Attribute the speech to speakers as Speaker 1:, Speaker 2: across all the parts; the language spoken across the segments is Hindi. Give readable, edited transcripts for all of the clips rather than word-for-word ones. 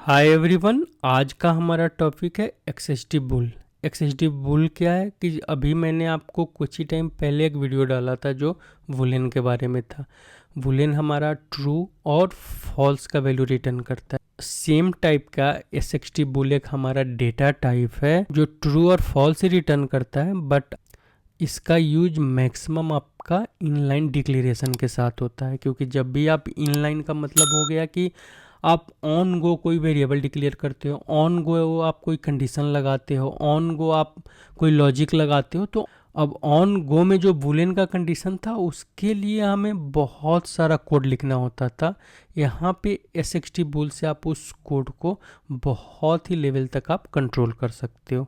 Speaker 1: हाय एवरीवन, आज का हमारा टॉपिक है एक्सएसटी बुल। एक्सएसटी बुल क्या है कि अभी मैंने आपको कुछ ही टाइम पहले एक वीडियो डाला था जो वुलेन के बारे में था। वुलेन हमारा ट्रू और फॉल्स का वैल्यू रिटर्न करता है। सेम टाइप का एसएक्सटी बुल एक हमारा डेटा टाइप है जो ट्रू और फॉल्स ही रिटर्न करता है, बट इसका यूज मैक्सिमम आपका इनलाइन डिक्लेरेशन के साथ होता है, क्योंकि जब भी आप इनलाइन का मतलब हो गया कि आप ऑन गो कोई वेरिएबल डिक्लेयर करते हो, ऑन गो आप कोई कंडीशन लगाते हो, ऑन गो आप कोई लॉजिक लगाते हो। तो अब ऑन गो में जो बूलियन का कंडीशन था उसके लिए हमें बहुत सारा कोड लिखना होता था। यहाँ पे एसएक्सटी बुल से आप उस कोड को बहुत ही लेवल तक आप कंट्रोल कर सकते हो।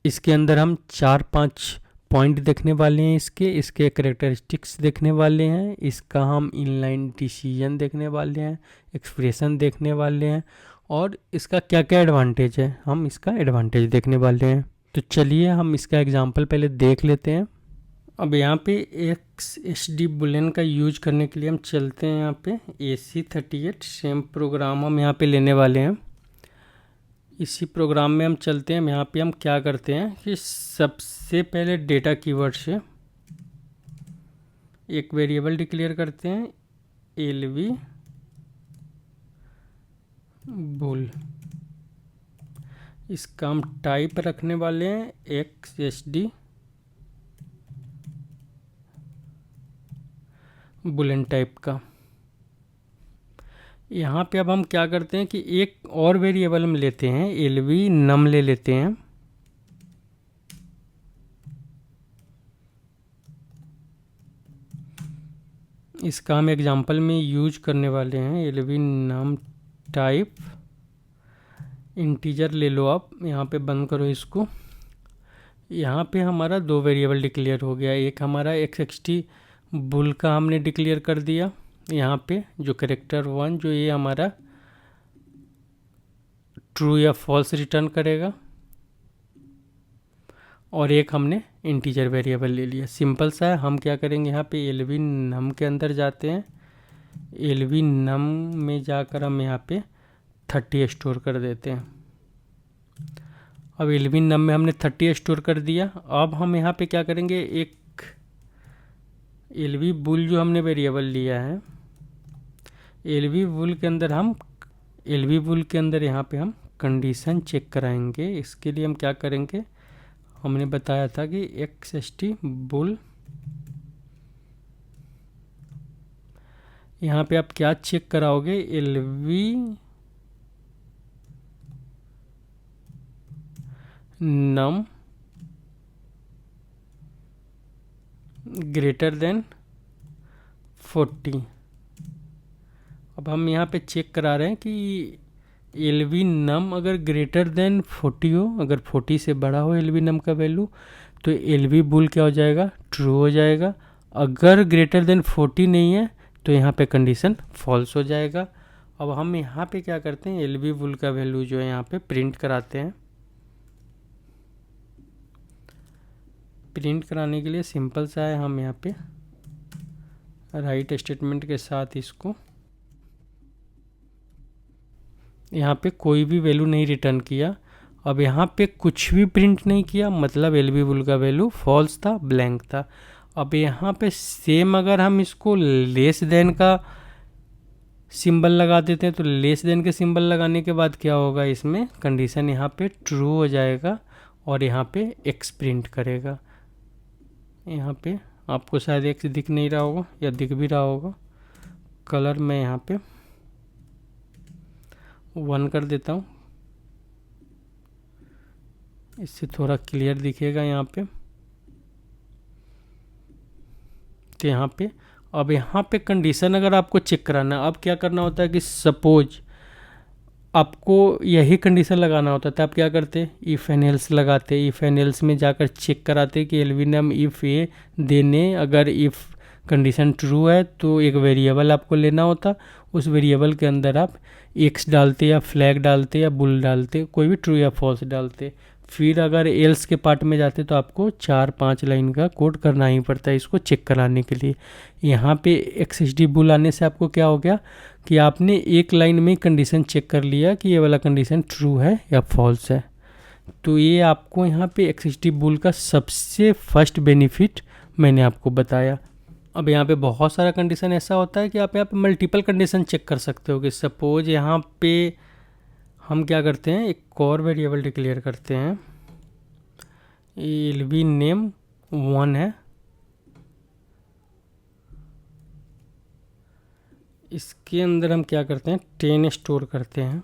Speaker 1: इसके अंदर हम 4-5 पॉइंट देखने वाले हैं। इसके करेक्टरिस्टिक्स देखने वाले हैं, इसका हम इनलाइन डिसीजन देखने वाले हैं, एक्सप्रेशन देखने वाले हैं, और इसका क्या क्या एडवांटेज है हम इसका एडवांटेज देखने वाले हैं। तो चलिए हम इसका एग्जांपल पहले देख लेते हैं। अब यहाँ पे एक्सएसटी बुलियन का यूज करने के लिए हम चलते हैं यहाँ पे AC38 सेम प्रोग्राम हम यहाँ पे लेने वाले हैं। इसी प्रोग्राम में हम चलते हैं। यहाँ पे हम क्या करते हैं कि सबसे पहले डेटा कीवर्ड से एक वेरिएबल डिक्लेयर करते हैं LV बुल। इसका हम टाइप रखने वाले हैं XSD बुलियन टाइप का। यहाँ पे अब हम क्या करते हैं कि एक और वेरिएबल हम लेते हैं LV नम ले लेते हैं। इसका हम एग्जांपल में यूज करने वाले हैं LV नम टाइप इंटीजर ले लो आप। यहाँ पे बंद करो इसको। यहाँ पे हमारा 2 वेरिएबल डिक्लेयर हो गया। एक हमारा XST बुल का हमने डिक्लेयर कर दिया यहाँ पे, जो करेक्टर 1 जो ये हमारा ट्रू या फॉल्स रिटर्न करेगा, और एक हमने इंटीजर वेरिएबल ले लिया। सिंपल सा है। हम क्या करेंगे, यहाँ पे LV नम के अंदर जाते हैं। LV नम में जाकर हम यहाँ पे 30 स्टोर कर देते हैं। अब LV नम में हमने 30 स्टोर कर दिया। अब हम यहाँ पे क्या करेंगे, एक LV बुल जो हमने वेरिएबल लिया है, LV बुल के अंदर यहाँ पे हम कंडीशन चेक कराएंगे। इसके लिए हम क्या करेंगे, हमने बताया था कि XST बुल, यहाँ पे आप क्या चेक कराओगे, LV नम ग्रेटर देन 40। अब हम यहाँ पे चेक करा रहे हैं कि LV नम अगर ग्रेटर देन 40 हो, अगर 40 से बड़ा हो LV नम का वैल्यू, तो LV बुल क्या हो जाएगा, ट्रू हो जाएगा। अगर ग्रेटर देन 40 नहीं है तो यहाँ पे कंडीशन फॉल्स हो जाएगा। अब हम यहाँ पे क्या करते हैं, LV बुल का वैल्यू जो है यहाँ पे प्रिंट कराते हैं। प्रिंट कराने के लिए सिंपल सा है, हम यहाँ पे राइट स्टेटमेंट के साथ इसको यहाँ पे कोई भी वैल्यू नहीं रिटर्न किया। अब यहाँ पे कुछ भी प्रिंट नहीं किया, मतलब LV बुल का वैल्यू फॉल्स था, ब्लैंक था। अब यहाँ पे सेम अगर हम इसको लेस देन का सिंबल लगा देते हैं, तो लेस देन के सिंबल लगाने के बाद क्या होगा, इसमें कंडीशन यहाँ पे ट्रू हो जाएगा और यहाँ पे X प्रिंट करेगा। यहाँ पे आपको शायद X दिख नहीं रहा होगा, या दिख भी रहा होगा। कलर मैं यहाँ पे 1 कर देता हूँ, इससे थोड़ा क्लियर दिखेगा यहाँ पे। तो यहाँ पे अब यहाँ पे कंडीशन अगर आपको चेक कराना है, अब क्या करना होता है कि सपोज आपको यही कंडीशन लगाना होता था, आप क्या करते, इफ़ एंड एल्स लगाते। इफ़ एंड एल्स में जाकर चेक कराते कि LV नम इफ़ ए देने, अगर इफ़ कंडीशन ट्रू है तो एक वेरिएबल आपको लेना होता। उस वेरिएबल के अंदर आप X डालते या फ्लैग डालते या बुल डालते, कोई भी ट्रू या फॉल्स डालते। फिर अगर एल्स के पार्ट में जाते तो आपको 4-5 लाइन का कोड करना ही पड़ता है इसको चेक कराने के लिए। यहाँ पे XSD बुल आने से आपको क्या हो गया, कि आपने एक लाइन में कंडीशन चेक कर लिया कि ये वाला कंडीशन ट्रू है या फॉल्स है। तो ये आपको यहाँ पे एक्सिस्टिव बुल का सबसे फर्स्ट बेनिफिट मैंने आपको बताया। अब यहाँ पे बहुत सारा कंडीशन ऐसा होता है कि आप यहाँ पे मल्टीपल कंडीशन चेक कर सकते हो कि सपोज यहाँ पे हम क्या करते हैं, एक और वेरिएबल डिक्लेयर करते हैं, एल वी नेम 1 है, इसके अंदर हम क्या करते हैं 10 स्टोर करते हैं।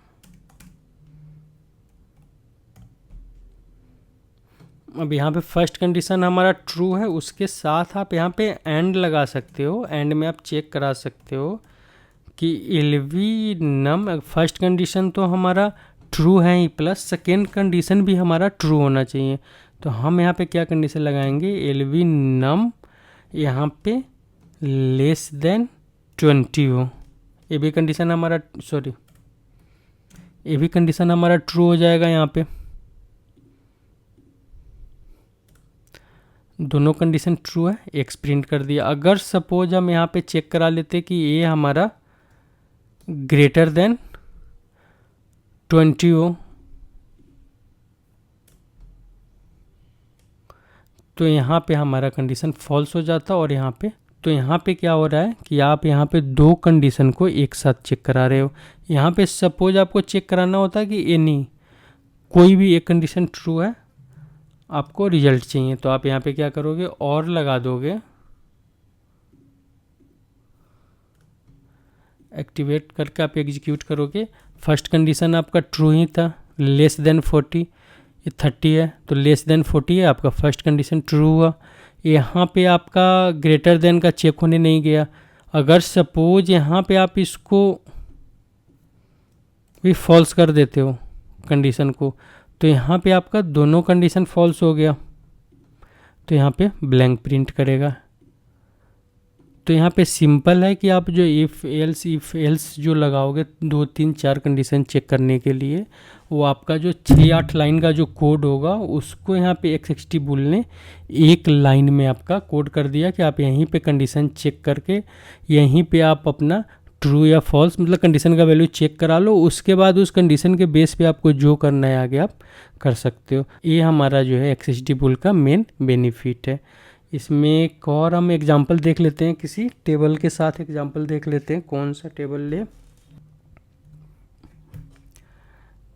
Speaker 1: अब यहाँ पे फर्स्ट कंडीशन हमारा ट्रू है, उसके साथ आप यहाँ पे एंड लगा सकते हो, एंड में आप चेक करा सकते हो कि एलवी नम फर्स्ट कंडीशन तो हमारा ट्रू है ही, प्लस सेकेंड कंडीशन भी हमारा ट्रू होना चाहिए। तो हम यहाँ पे क्या कंडीशन लगाएंगे, एलवी नम यहाँ पे लेस देन 20 हो, ये भी कंडीशन हमारा ये भी कंडीशन हमारा ट्रू हो जाएगा। यहाँ पे दोनों कंडीशन ट्रू है, एक्स प्रिंट कर दिया। अगर सपोज हम यहाँ पे चेक करा लेते कि ये हमारा ग्रेटर देन 20 हो, तो यहाँ पे हमारा कंडीशन फॉल्स हो जाता। और यहाँ पे तो यहाँ पे क्या हो रहा है कि आप यहाँ पे दो कंडीशन को एक साथ चेक करा रहे हो। यहाँ पे सपोज आपको चेक कराना होता है कि एनी कोई भी एक कंडीशन ट्रू है, आपको रिजल्ट चाहिए, तो आप यहाँ पे क्या करोगे और लगा दोगे, एक्टिवेट करके आप एग्जीक्यूट करोगे। फर्स्ट कंडीशन आपका ट्रू ही था, लेस देन 40, ये 30 है तो लेस देन 40 है, आपका फर्स्ट कंडीशन ट्रू हुआ। यहाँ पे आपका ग्रेटर देन का चेक होने नहीं गया। अगर सपोज यहाँ पे आप इसको भी फॉल्स कर देते हो कंडीशन को, तो यहाँ पे आपका दोनों कंडीशन फॉल्स हो गया, तो यहाँ पे ब्लैंक प्रिंट करेगा। तो यहाँ पे सिंपल है कि आप जो इफ़ एल्स जो लगाओगे 2 3 4 कंडीशन चेक करने के लिए, वो आपका जो 6-8 लाइन का जो कोड होगा उसको यहाँ पे एक्सएक्सटी बुल ने एक लाइन में आपका कोड कर दिया कि आप यहीं पे कंडीशन चेक करके यहीं पे आप अपना ट्रू या फॉल्स मतलब कंडीशन का वैल्यू चेक करा लो। उसके बाद उस कंडीशन के बेस पे आपको जो करना है आगे आप कर सकते हो। ये हमारा जो है एक्सएक्सटी बुल का मेन बेनिफिट है। इसमें एक और हम एग्जांपल देख लेते हैं, किसी टेबल के साथ एग्जांपल देख लेते हैं। कौन सा टेबल ले,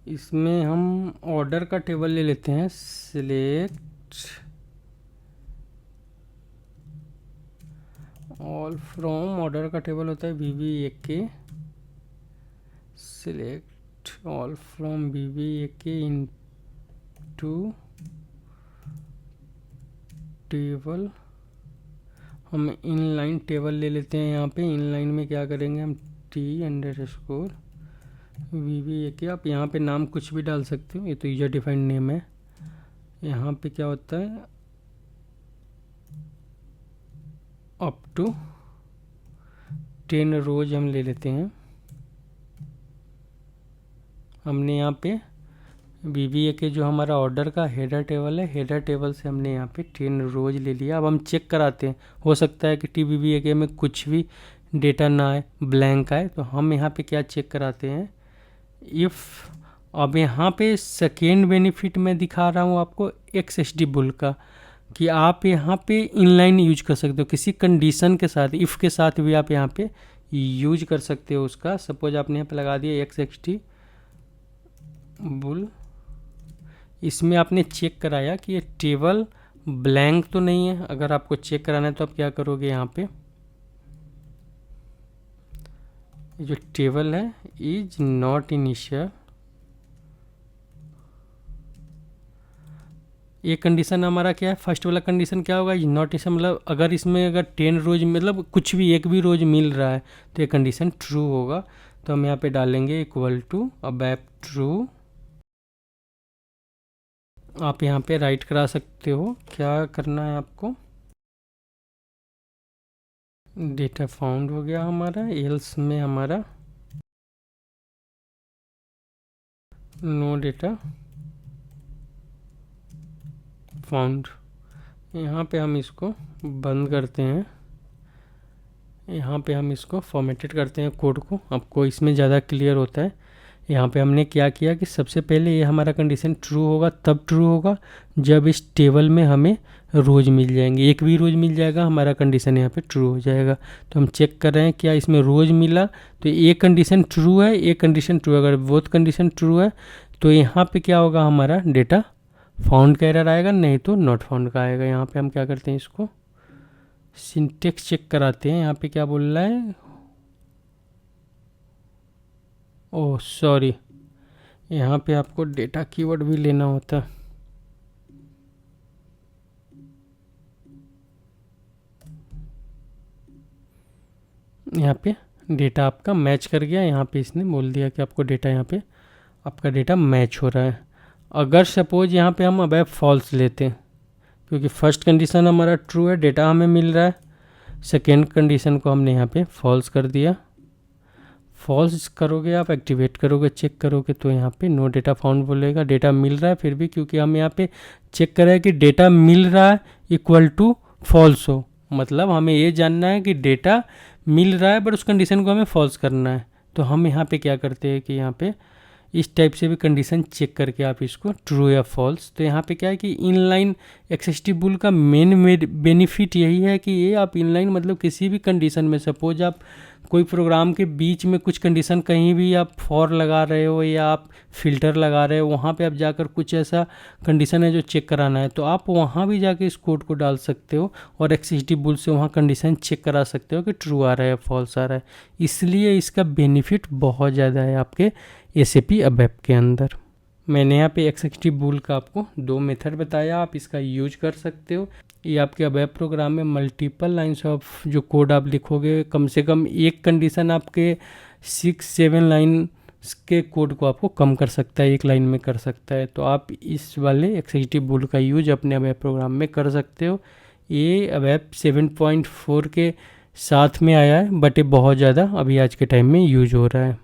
Speaker 1: इसमें हम ऑर्डर का टेबल ले लेते हैं। सिलेक्ट ऑल फ्रॉम, ऑर्डर का टेबल होता है VBAK, select all from VBAK into table. हम इनलाइन टेबल ले लेते हैं। यहाँ पे इनलाइन में क्या करेंगे हम T_VBAK, आप यहाँ पे नाम कुछ भी डाल सकते हो, ये तो यूजर डिफाइंड नेम है। यहाँ पे क्या होता है अप टू 10 रोज हम ले लेते हैं। हमने यहाँ पे VBAK जो हमारा ऑर्डर का हेडर टेबल है, हेडर टेबल से हमने यहाँ पे 10 रोज ले लिया। अब हम चेक कराते हैं, हो सकता है कि TVBAK में कुछ भी डेटा ना आए, ब्लैंक आए, तो हम यहाँ पे क्या चेक कराते हैं इफ़। अब यहाँ पे सेकेंड बेनिफिट मैं दिखा रहा हूँ आपको एक्सएसडी बुल का, कि आप यहाँ पे इनलाइन यूज कर सकते हो किसी कंडीशन के साथ, इफ़ के साथ भी आप यहाँ पे यूज कर सकते हो उसका। सपोज आपने यहाँ पे लगा दिया एक्सएसडी बुल, इसमें आपने चेक कराया कि ये टेबल ब्लैंक तो नहीं है। अगर आपको चेक कराना है तो आप क्या करोगे, यहाँ पे जो टेबल है इज नॉट इनिशियल, ये कंडीशन हमारा क्या है, फर्स्ट वाला कंडीशन क्या होगा, इज नॉट इनिशियल, मतलब अगर इसमें अगर 10 रोज मतलब कुछ भी एक भी रोज मिल रहा है तो ये कंडीशन ट्रू होगा। तो हम यहाँ पे डालेंगे इक्वल टू अबैप ट्रू। आप यहाँ पे राइट करा सकते हो, क्या करना है आपको, डेटा फाउंड हो गया हमारा, एल्स में हमारा नो डेटा फाउंड। यहाँ पे हम इसको बंद करते हैं। यहाँ पे हम इसको फॉर्मेटेड करते हैं कोड को, आपको इसमें ज़्यादा क्लियर होता है। यहाँ पे हमने क्या किया कि सबसे पहले ये हमारा कंडीशन ट्रू होगा, तब ट्रू होगा जब इस टेबल में हमें रोज मिल जाएंगे। एक भी रोज मिल जाएगा हमारा कंडीशन यहाँ पे ट्रू हो जाएगा। तो हम चेक कर रहे हैं क्या इसमें रोज मिला, तो एक कंडीशन ट्रू है, एक कंडीशन ट्रू है। अगर बोथ कंडीशन ट्रू है तो यहाँ पे क्या होगा, हमारा डेटा फाउंड का एरर आएगा, नहीं तो नॉट फाउंड का आएगा। यहाँ पे हम क्या करते हैं, इसको सिंटेक्स चेक कराते हैं। यहाँ पे क्या बोल रहा है, ओह सॉरी, यहाँ पे आपको डेटा कीवर्ड भी लेना होता है। यहाँ पे डेटा आपका मैच कर गया, यहाँ पे इसने बोल दिया कि आपको डेटा, यहाँ पे आपका डेटा मैच हो रहा है। अगर सपोज यहाँ पे हम अब फॉल्स लेते हैं, क्योंकि फर्स्ट कंडीशन हमारा ट्रू है, डेटा हमें मिल रहा है, सेकेंड कंडीशन को हमने यहाँ पे फॉल्स कर दिया। फॉल्स करोगे, आप एक्टिवेट करोगे, चेक करोगे तो यहाँ पे नो डेटा फाउंड बोलेगा। डेटा मिल रहा है फिर भी, क्योंकि हम यहाँ पे चेक कर रहे हैं कि डेटा मिल रहा है इक्वल टू फॉल्स हो, मतलब हमें ये जानना है कि डेटा मिल रहा है बट उस कंडीशन को हमें फॉल्स करना है। तो हम यहाँ पे क्या करते हैं कि यहाँ पे इस टाइप से भी कंडीशन चेक करके आप इसको ट्रू या फॉल्स। तो यहाँ पे क्या है कि इनलाइन एक्सेस्टिबल का मेन बेनिफिट यही है कि ये आप इनलाइन मतलब किसी भी कंडीशन में, सपोज आप कोई प्रोग्राम के बीच में कुछ कंडीशन कहीं भी आप फॉर लगा रहे हो या आप फिल्टर लगा रहे हो, वहाँ पे आप जाकर कुछ ऐसा कंडीशन है जो चेक कराना है, तो आप वहाँ भी जाके इस कोड को डाल सकते हो और एक्सेस्टिबल से वहाँ कंडीशन चेक करा सकते हो कि ट्रू आ रहा है या फॉल्स आ रहा है। इसलिए इसका बेनिफिट बहुत ज़्यादा है आपके SAP ABAP के अंदर। मैंने यहाँ पे एक्सेस्टिबल का आपको 2 मेथड बताया, आप इसका यूज कर सकते हो। ये आपके ABAP प्रोग्राम में मल्टीपल लाइन्स ऑफ जो कोड आप लिखोगे, कम से कम एक कंडीशन आपके 6-7 लाइन के कोड को आपको कम कर सकता है, एक लाइन में कर सकता है। तो आप इस वाले एक्सेस्टिबल का यूज अपने ABAP प्रोग्राम में कर सकते हो। ये ABAP 7.4 के साथ में आया है, बट ये बहुत ज़्यादा अभी आज के टाइम में यूज हो रहा है।